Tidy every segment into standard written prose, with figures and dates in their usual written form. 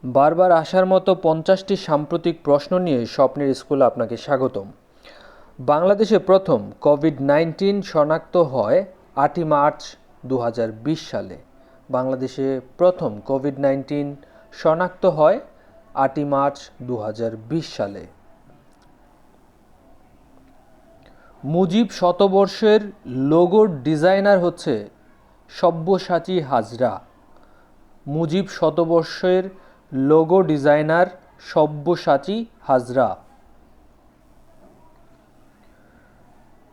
বারবার আসার মতো 50টি সাম্প্রতিক প্রশ্ন নিয়ে স্বপ্নের স্কুলে আপনাকে স্বাগতম। বাংলাদেশে প্রথম কোভিড-19 শনাক্ত হয় 8ই মার্চ 2020 সালে। বাংলাদেশে প্রথম কোভিড-19 শনাক্ত হয় 8ই মার্চ 2020 সালে। মুজিব শতবর্ষের লোগোর ডিজাইনার হচ্ছে সব্যসাচী হাজরা। মুজিব শতবর্ষের লোগো ডিজাইনার সব্যসাচী হাজরা।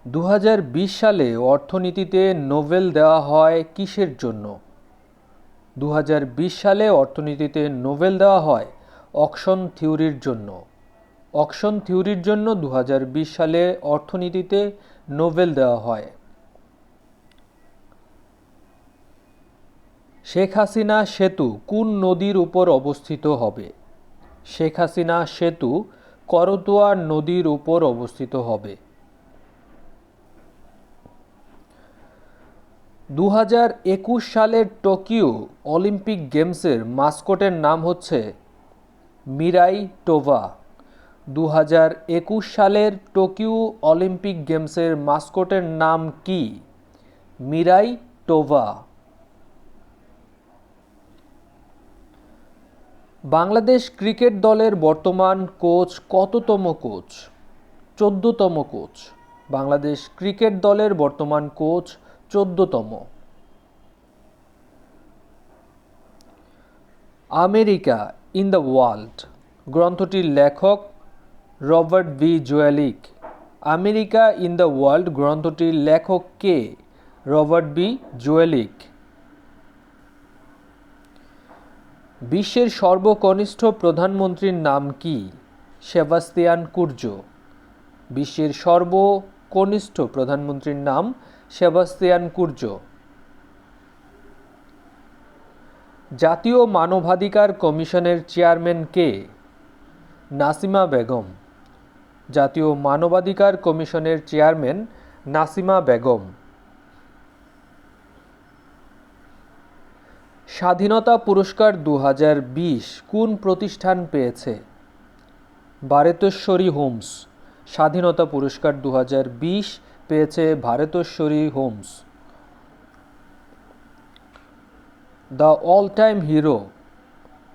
2020 সালে অর্থনীতিতে নোবেল দেওয়া হয় কিসের জন্য? 2020 সালে অর্থনীতিতে নোবেল দেওয়া হয় অকশন থিওরির জন্য। অকশন থিওরির জন্য 2020 সালে অর্থনীতিতে নোবেল দেওয়া হয়। শেখ হাসিনা সেতু কোন নদীর উপর অবস্থিত হবে? শেখ হাসিনা সেতু করতোয়া নদীর উপর অবস্থিত হবে। 2021 সালের টোকিও অলিম্পিক গেমসের মাস্কটের নাম হচ্ছে মিরাই টোভা। 2021 সালের টোকিও অলিম্পিক গেমসের মাস্কটের নাম কি? মিরাই টোভা। বাংলাদেশ ক্রিকেট দলের বর্তমান কোচ কততম কোচ? 14তম কোচ। বাংলাদেশ ক্রিকেট দলের বর্তমান কোচ 14তম। আমেরিকা ইন দ্য ওয়ার্ল্ড গ্রন্থটির লেখক Robert B Zoellick. America in the world গ্রন্থটির লেখক কে? Robert B জুয়েলিক। বিশ্বের সর্বকনিষ্ঠ প্রধানমন্ত্রীর নাম কি? সেবাস্তিয়ান কুর্জো। বিশ্বের সর্বকনিষ্ঠ প্রধানমন্ত্রীর নাম সেবাস্তিয়ান কুর্জো। জাতীয় মানবাধিকার কমিশনের চেয়ারম্যান কে? নাসিমা বেগম। জাতীয় মানবাধিকার কমিশনের চেয়ারম্যান নাসিমা বেগম। স্বাধীনতা পুরস্কার 2020 কোন প্রতিষ্ঠান পেয়েছে? ভারতেশ্বরী হোমস। স্বাধীনতা পুরস্কার 2020 পেয়েছে Bharateshwari Homes. The all time hero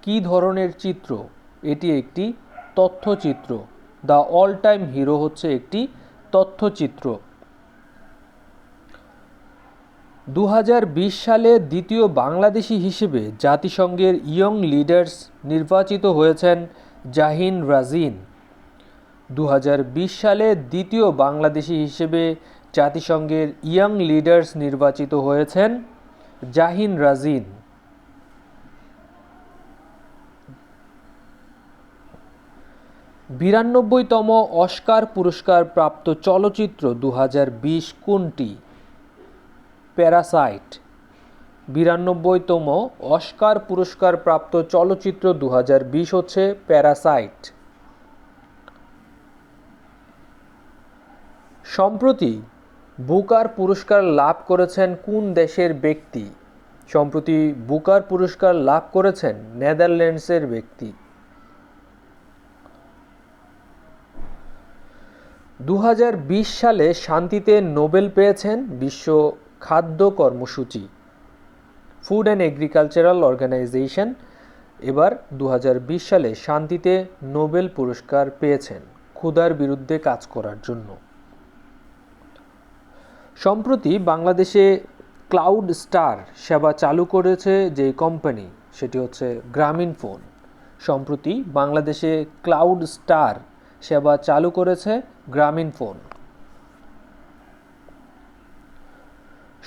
কী ধরনের চিত্র? এটি একটি তথ্যচিত্র। দ্য অল টাইম হিরো হচ্ছে একটি তথ্যচিত্র। 2020 সালে দ্বিতীয় বাংলাদেশি হিসেবে জাতিসংঘের ইয়ং লিডার্স নির্বাচিত হয়েছেন জাহিন রাজিন। 2020 সালে দ্বিতীয় বাংলাদেশি হিসেবে জাতিসংঘের ইয়ং লিডার্স নির্বাচিত হয়েছেন জাহিন রাজিন। বিরানব্বইতম অস্কার পুরস্কার প্রাপ্ত চলচ্চিত্র 2020 কোনটি? প্যারাসাইট। 92তম অস্কার পুরস্কার প্রাপ্ত চলচ্চিত্র 2020 হচ্ছে প্যারাসাইট। সম্প্রতি বুকার পুরস্কার লাভ করেছেন কোন দেশের ব্যক্তি? সম্প্রতি বুকার পুরস্কার লাভ করেছেন নেদারল্যান্ডসের ব্যক্তি। 2020 সালে শান্তিতে নোবেল পেয়েছেন বিশ্ব খাদ্য কর্মসূচি ফুড অ্যান্ড এগ্রিকালচারাল অর্গানাইজেশন। এবার 2020 সালে শান্তিতে নোবেল পুরস্কার পেয়েছেন ক্ষুধার বিরুদ্ধে কাজ করার জন্য। সম্প্রতি বাংলাদেশে ক্লাউড স্টার সেবা চালু করেছে যে কোম্পানি, সেটি হচ্ছে গ্রামীণফোন। সম্প্রতি বাংলাদেশে ক্লাউড স্টার সেবা চালু করেছে গ্রামীণফোন।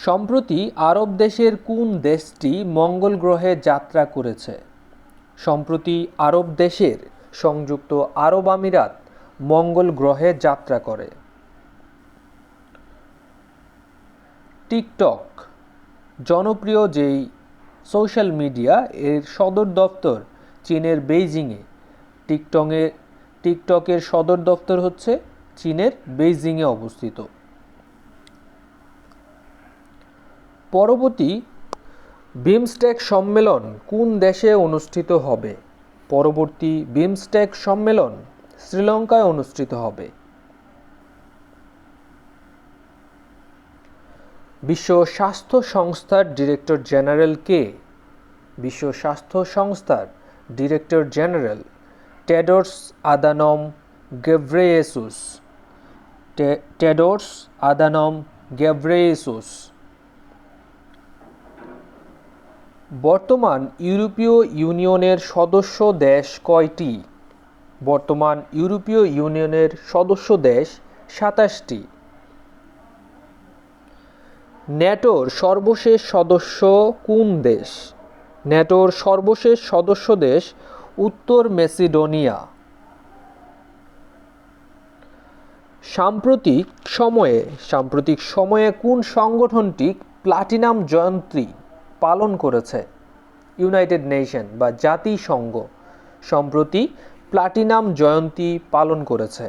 সম্প্রতি আরব দেশের কোন দেশটি মঙ্গল গ্রহে যাত্রা করেছে? সম্প্রতি আরব দেশের সংযুক্ত আরব আমিরাত মঙ্গল গ্রহে যাত্রা করে। টিকটক জনপ্রিয় যেই সোশ্যাল মিডিয়া, এর সদর দপ্তর চীনের বেইজিংয়ে। টিকটকের সদর দপ্তর হচ্ছে চীনের বেইজিংয়ে অবস্থিত। পরবর্তী বিমস্টেক সম্মেলন কোন দেশে অনুষ্ঠিত হবে? পরবর্তী বিমস্টেক সম্মেলন শ্রীলঙ্কায় অনুষ্ঠিত হবে? বিশ্ব স্বাস্থ্য সংস্থার ডিরেক্টর জেনারেল কে? বিশ্ব স্বাস্থ্য সংস্থার director general Tedros Adhanom Ghebreyesus. Tedros Adhanom Ghebreyesus. বর্তমান ইউরোপীয় ইউনিয়নের সদস্য দেশ কয়টি? বর্তমান ইউরোপীয় ইউনিয়নের সদস্য দেশ ২৭টি। ন্যাটোর সর্বশেষ সদস্য কোন দেশ? ন্যাটোর সর্বশেষ সদস্য দেশ উত্তর মেসিডোনিয়া। সাম্প্রতিক সময়ে কোন সংগঠনটি প্লাটিনাম জয়ন্তী পালন করেছে? ইউনাইটেড নেশন বা জাতিসংঘ সম্প্রতি প্লাটিনাম জয়ন্তী পালন করেছে।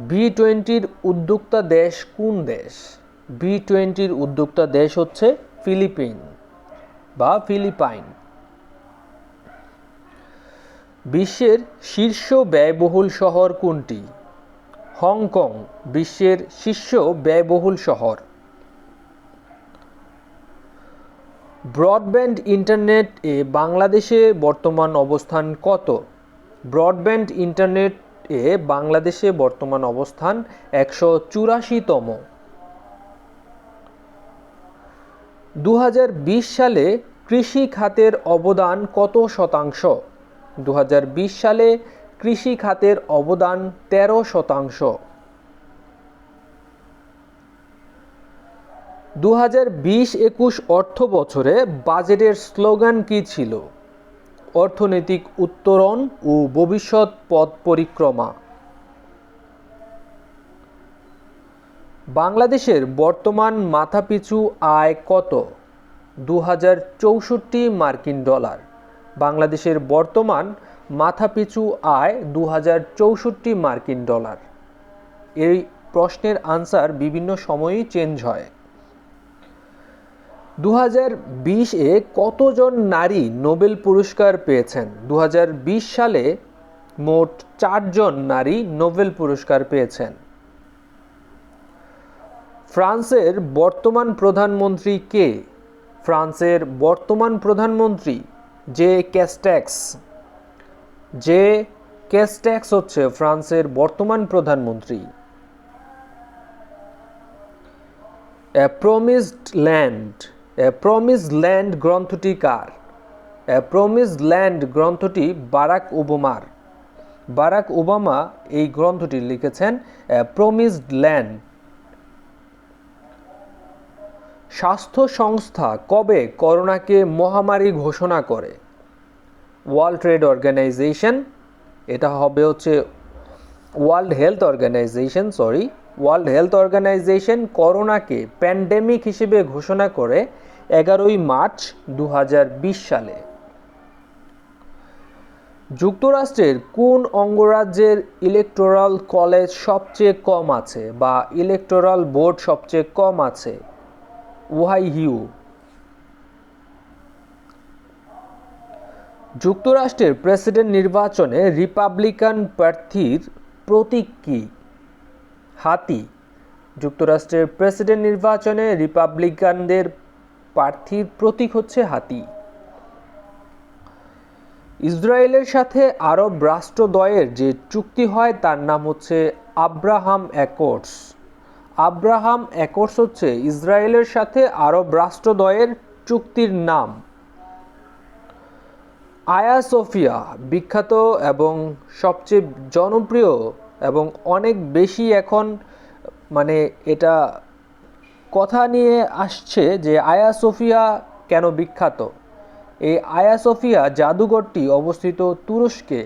V20 উদ্যোক্তা দেশ কোন দেশ? V20 উদ্যোক্তা দেশ হচ্ছে ফিলিপাইন। বিশ্বের শীর্ষ ব্যয়বহুল শহর কোনটি? হংকং বিশ্বের শীর্ষ ব্যয়বহুল শহর। ব্রডব্যান্ড ইন্টারনেট এ বাংলাদেশে বর্তমান অবস্থান কত? ব্রডব্যান্ড ইন্টারনেট এ বাংলাদেশে বর্তমান অবস্থান ১৮৪তম। ২০২০ সালে কৃষি খাতের অবদান কত শতাংশ? ২০২০ সালে কৃষি খাতের অবদান ১৩%। ২০২০-২১ অর্থ বছরে বাজেটের স্লোগান কী ছিল? অর্থনৈতিক উত্তরণ ও ভবিষ্যৎ পথ পরিক্রমা। বাংলাদেশের বর্তমান মাথাপিছু আয় কত? ২০৬৪ মার্কিন ডলার। বাংলাদেশের বর্তমান মাথাপিছু আয় ২০৬৪ মার্কিন ডলার। এই প্রশ্নের আনসার বিভিন্ন সময়েই চেঞ্জ হয়। ২০২০-এ কতজন নারী নোবেল পুরস্কার পেয়েছেন? ২০২০ সালে মোট ৪ জন নারী নোবেল পুরস্কার পেয়েছেন। ফ্রান্সের বর্তমান প্রধানমন্ত্রী কে? ফ্রান্সের বর্তমান প্রধানমন্ত্রী জে ক্যাস্টেক্স হচ্ছে ফ্রান্সের বর্তমান প্রধানমন্ত্রী। এ প্রমিসড ল্যান্ড গ্রন্থটি কার? এ প্রমিসড ল্যান্ড গ্রন্থটি বারাক ওবামা এই গ্রন্থটি লিখেছেন। এ প্রমিসড ল্যান্ড। স্বাস্থ্য সংস্থা কবে করোনাকে মহামারী ঘোষণা করে? ওয়ার্ল্ড ট্রেড অর্গানাইজেশন, এটা হবে হচ্ছে ওয়ার্ল্ড হেলথ অর্গানাইজেশন করোনাকে প্যান্ডেমিক হিসেবে ঘোষণা করে ১১ই মার্চ ২০২০ সালে। যুক্তরাষ্ট্রের কোন অঙ্গরাজ্যের ইলেকটোরাল কলেজ সবচেয়ে কম আছে বা ইলেকটোরাল বোর্ড সবচেয়ে কম আছে? ওহাইও। যুক্তরাষ্ট্রের প্রেসিডেন্ট নির্বাচনে রিপাবলিকান প্রার্থীর প্রতীক কী? হাতি। যুক্তরাষ্ট্রের প্রেসিডেন্ট নির্বাচনে রিপাবলিকানদের প্রার্থীর প্রতীক হচ্ছে হাতি। ইসরায়েলের সাথে আরব রাষ্ট্রদ্বয়ের যে চুক্তি হয় তার নাম হচ্ছে আব্রাহাম অ্যাকর্ডস। আব্রাহাম অ্যাকর্ডস হচ্ছে ইসরায়েলের সাথে আরব রাষ্ট্রদ্বয়ের চুক্তির নাম। আয়া সোফিয়া বিখ্যাত এবং সবচেয়ে জনপ্রিয় এবং অনেক বেশি এখন এটা কথা নিয়ে আসছে যে আয়া সোফিয়া কেন বিখ্যাত। এই আয়া সোফিয়া জাদুঘরটি অবস্থিত তুরস্কে।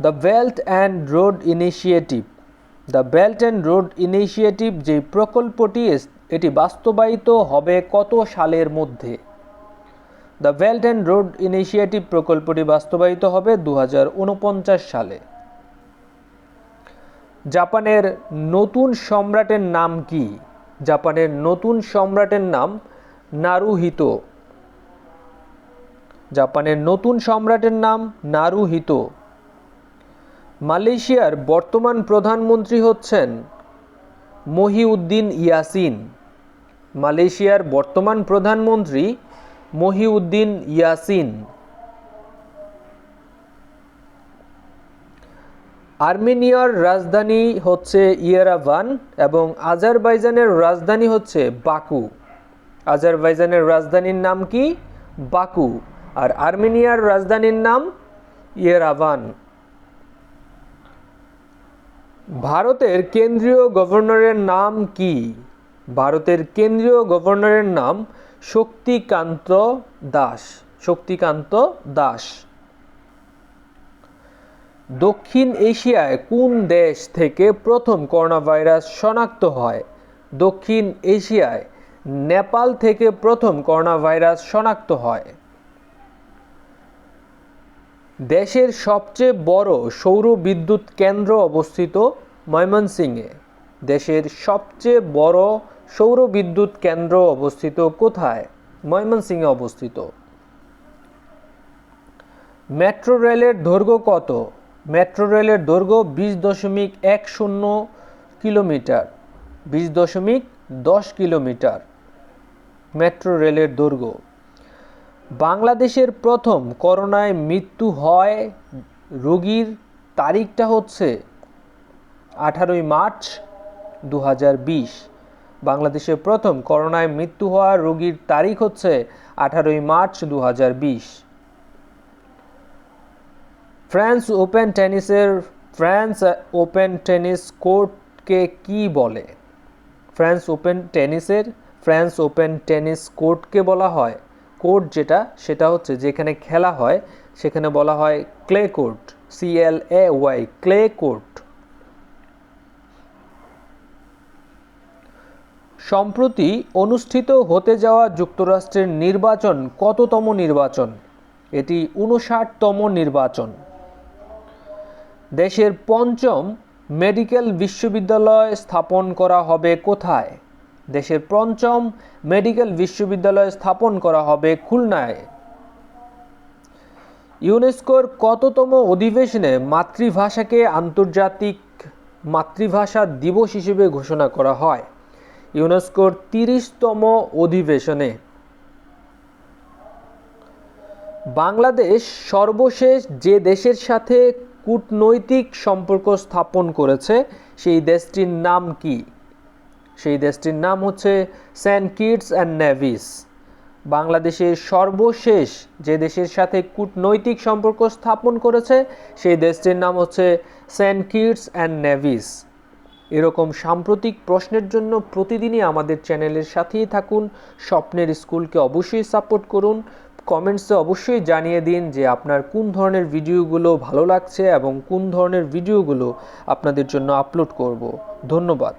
The belt and road initiative যে প্রকল্পটি এটি বাস্তবায়িত হবে কত সালের মধ্যে? The belt and road initiative প্রকল্পটি বাস্তবায়িত হবে ২০৪৯ সালে। জাপানের নতুন সম্রাটের নাম কি? জাপানের নতুন সম্রাটের নাম নারুহিতো। জাপানের নতুন সম্রাটের নাম নারুহিতো। মালয়েশিয়ার বর্তমান প্রধানমন্ত্রী হচ্ছেন মহিউদ্দিন ইয়াসিন। মালয়েশিয়ার বর্তমান প্রধানমন্ত্রী মহিউদ্দিন ইয়াসিন। আর্মেনিয়ার রাজধানী হচ্ছে ইয়েরেভান এবং আজারবাইজানের রাজধানী হচ্ছে বাকু। আজারবাইজানের রাজধানীর নাম কি? বাকু। আর আর্মেনিয়ার রাজধানীর নাম ইয়েরেভান। ভারতের কেন্দ্রীয় গভর্নরের নাম কি? ভারতের কেন্দ্রীয় গভর্নরের নাম শক্তিকান্ত দাস। শক্তিকান্ত দাস। দক্ষিণ এশিয়ায় কোন দেশ থেকে প্রথম করোনা ভাইরাস শনাক্ত হয়? দক্ষিণ এশিয়ায় নেপাল থেকে প্রথম করোনা ভাইরাস শনাক্ত হয়। দেশের সবচেয়ে বড় সৌর বিদ্যুৎ কেন্দ্র অবস্থিত ময়মনসিংহে। দেশের সবচেয়ে বড় সৌর বিদ্যুৎ কেন্দ্র অবস্থিত কোথায়? ময়মনসিংহে অবস্থিত। মেট্রো রেলের দৈর্ঘ্য কত? মেট্রো রেলের দৈর্ঘ্য 20.10 কিলোমিটার। 20.10 কিলোমিটার মেট্রো রেলের দৈর্ঘ্য। বাংলাদেশের প্রথম করোনায় মৃত্যু হয় রোগীর তারিখটা হচ্ছে 18 মার্চ 2020। বাংলাদেশের প্রথম করোনায় মৃত্যু হওয়া রোগীর তারিখ হচ্ছে 18 মার্চ 2020। ফ্রান্স ওপেন টেনিস কোর্টকে কি বলে? ফ্রান্স ওপেন টেনিস কোর্টকে বলা হয়, কোর্ট যেটা সেটা হচ্ছে যেখানে খেলা হয় সেখানে বলা হয় clay court. CLAY, clay court. সম্প্রতি অনুষ্ঠিত হতে যাওয়া যুক্তরাষ্ট্রের নির্বাচন কততম নির্বাচন? এটি 59তম নির্বাচন। দেশের পঞ্চম মেডিকেল বিশ্ববিদ্যালয় স্থাপন করা হবে কোথায়? দেশের পঞ্চম মেডিকেল বিশ্ববিদ্যালয় স্থাপন করা হবে খুলনায়। ইউনেস্কোর কততম অধিবেশনে মাতৃভাষাকে আন্তর্জাতিক মাতৃভাষা দিবস হিসেবে ঘোষণা করা হয়? ইউনেস্কোর 30তম অধিবেশনে। বাংলাদেশ সর্বশেষ যে দেশের সাথে কূটনৈতিক সম্পর্ক স্থাপন করেছে সেই দেশটির নাম কি? সেই দেশটির নাম হচ্ছে সেন্ট কিটস অ্যান্ড নেভিস। বাংলাদেশের সর্বশেষ যে দেশের সাথে কূটনৈতিক সম্পর্ক স্থাপন করেছে সেই দেশটির নাম হচ্ছে সেন্ট কিটস অ্যান্ড নেভিস। এরকম সাম্প্রতিক প্রশ্নের জন্য প্রতিদিনই আমাদের চ্যানেলের সাথেই থাকুন। স্বপ্নের স্কুলকে অবশ্যই সাপোর্ট করুন। কমেন্টসে অবশ্যই জানিয়ে দিন যে আপনার কোন ধরনের ভিডিওগুলো ভালো লাগছে এবং কোন ধরনের ভিডিওগুলো আপনাদের জন্য আপলোড করব। ধন্যবাদ।